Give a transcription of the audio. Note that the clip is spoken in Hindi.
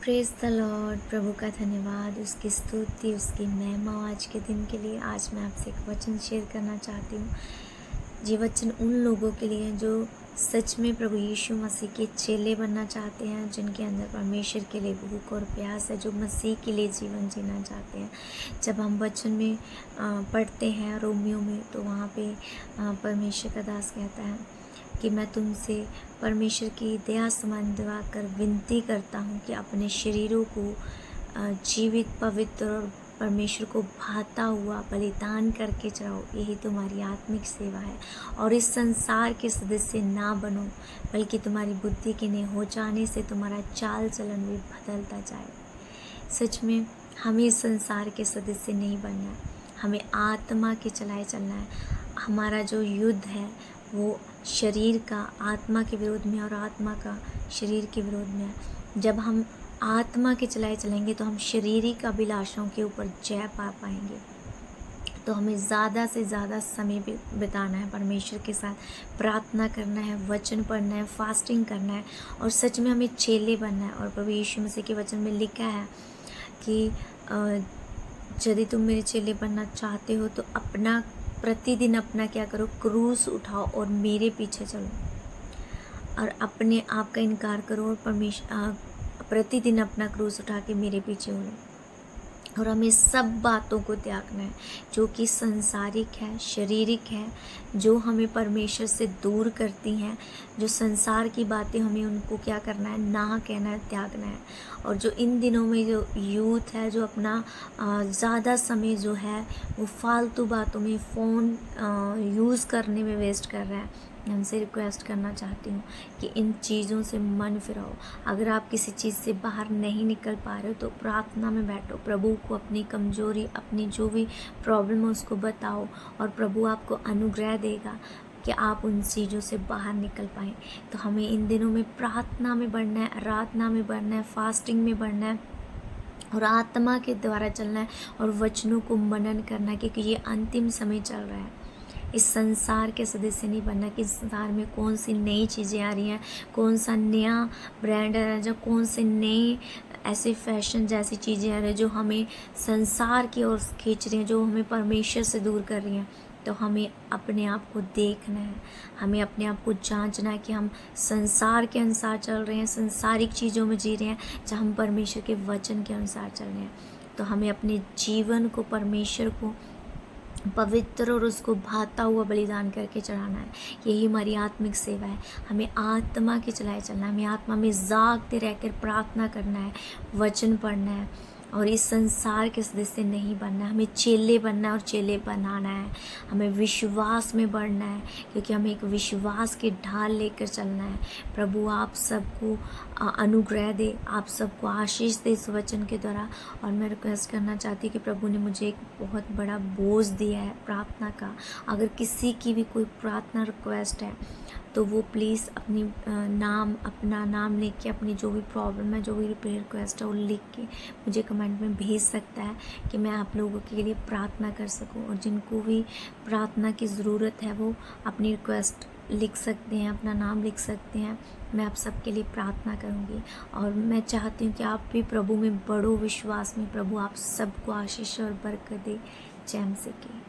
Praise the Lord. प्रभु का धन्यवाद, उसकी स्तुति, उसकी महिमा आज के दिन के लिए। आज मैं आपसे एक वचन शेयर करना चाहती हूँ। ये वचन उन लोगों के लिए है जो सच में प्रभु यीशु मसीह के चेले बनना चाहते हैं, जिनके अंदर परमेश्वर के लिए भूख और प्यास है, जो मसीह के लिए जीवन जीना चाहते हैं। जब हम वचन में पढ़ते हैं रोमियो में, तो वहाँ पे परमेश्वर का दास कहता है कि मैं तुमसे परमेश्वर की दया समान दुआ कर विनती करता हूँ कि अपने शरीरों को जीवित, पवित्र और परमेश्वर को भाता हुआ बलिदान करके चढ़ाओ। यही तुम्हारी आत्मिक सेवा है। और इस संसार के सदस्य ना बनो, बल्कि तुम्हारी बुद्धि के नए हो जाने से तुम्हारा चाल चलन भी बदलता जाए। सच में हमें इस संसार के सदस्य नहीं बनना है, हमें आत्मा के चलाए चलना है। हमारा जो युद्ध है वो शरीर का आत्मा के विरोध में और आत्मा का शरीर के विरोध में है। जब हम आत्मा के चलाए चलेंगे तो हम शारीरिक अभिलाषाओं के ऊपर जय पा पाएंगे। तो हमें ज़्यादा से ज़्यादा समय बिताना है परमेश्वर के साथ, प्रार्थना करना है, वचन पढ़ना है, फास्टिंग करना है और सच में हमें चेले बनना है। और प्रभु यीशु मसीह के वचन में लिखा है कि यदि तुम मेरे चेले बनना चाहते हो तो प्रतिदिन अपना क्या करो, क्रूस उठाओ और मेरे पीछे चलो। और अपने आप का इनकार करो और प्रतिदिन अपना क्रूस उठा के मेरे पीछे हो। और हमें सब बातों को त्यागना है जो कि संसारिक है, शारीरिक है, जो हमें परमेश्वर से दूर करती हैं। जो संसार की बातें, हमें उनको क्या करना है, ना कहना है, त्यागना है। और जो इन दिनों में जो यूथ है, जो अपना ज़्यादा समय जो है वो फालतू बातों में, फ़ोन यूज़ करने में वेस्ट कर रहा है, उनसे रिक्वेस्ट करना चाहती हूँ कि इन चीज़ों से मन फिराओ। अगर आप किसी चीज़ से बाहर नहीं निकल पा रहे हो तो प्रार्थना में बैठो, प्रभु को अपनी कमज़ोरी, अपनी जो भी प्रॉब्लम है उसको बताओ और प्रभु आपको अनुग्रह देगा कि आप उन चीज़ों से बाहर निकल पाएँ। तो हमें इन दिनों में प्रार्थना में बढ़ना है, आराधना में बढ़ना है, फास्टिंग में बढ़ना है और आत्मा के द्वारा चलना है और वचनों को मनन करना है, क्योंकि ये अंतिम समय चल रहा है। इस संसार के सदस्य नहीं बनना कि इस संसार में कौन सी नई चीज़ें आ रही हैं, कौन सा नया ब्रांड आ रहा है, जो कौन से नए ऐसे फैशन जैसी चीज़ें आ रही हैं जो हमें संसार की ओर खींच रही हैं, जो हमें परमेश्वर से दूर कर रही हैं। तो हमें अपने आप को देखना है, हमें अपने आप को जांचना है कि हम संसार के अनुसार चल रहे हैं, संसारिक चीज़ों में जी रहे हैं, या हम परमेश्वर के वचन के अनुसार चल रहे हैं। तो हमें अपने जीवन को परमेश्वर को पवित्र और उसको भाता हुआ बलिदान करके चढ़ाना है। यही हमारी आत्मिक सेवा है। हमें आत्मा के चलाए चलना है, हमें आत्मा में जागते रहकर प्रार्थना करना है, वचन पढ़ना है और इस संसार के सदस्य नहीं बनना है। हमें चेले बनना है और चेले बनाना है। हमें विश्वास में बढ़ना है, क्योंकि हमें एक विश्वास की ढाल लेकर चलना है। प्रभु आप सबको अनुग्रह दे, आप सबको आशीष दे इस वचन के द्वारा। और मैं रिक्वेस्ट करना चाहती हूँ कि प्रभु ने मुझे एक बहुत बड़ा बोझ दिया है प्रार्थना का। अगर किसी की भी कोई प्रार्थना रिक्वेस्ट है तो वो प्लीज़ अपना नाम लिख के, अपनी जो भी प्रॉब्लम है, जो भी रिक्वेस्ट है वो लिख के मुझे कमेंट में भेज सकता है कि मैं आप लोगों के लिए प्रार्थना कर सकूं। और जिनको भी प्रार्थना की ज़रूरत है वो अपनी रिक्वेस्ट लिख सकते हैं, अपना नाम लिख सकते हैं। मैं आप सबके लिए प्रार्थना करूंगी और मैं चाहती हूँ कि आप भी प्रभु में बढ़ो, विश्वास में। प्रभु आप सबको आशीष और बरकत दे। जय मसीह की।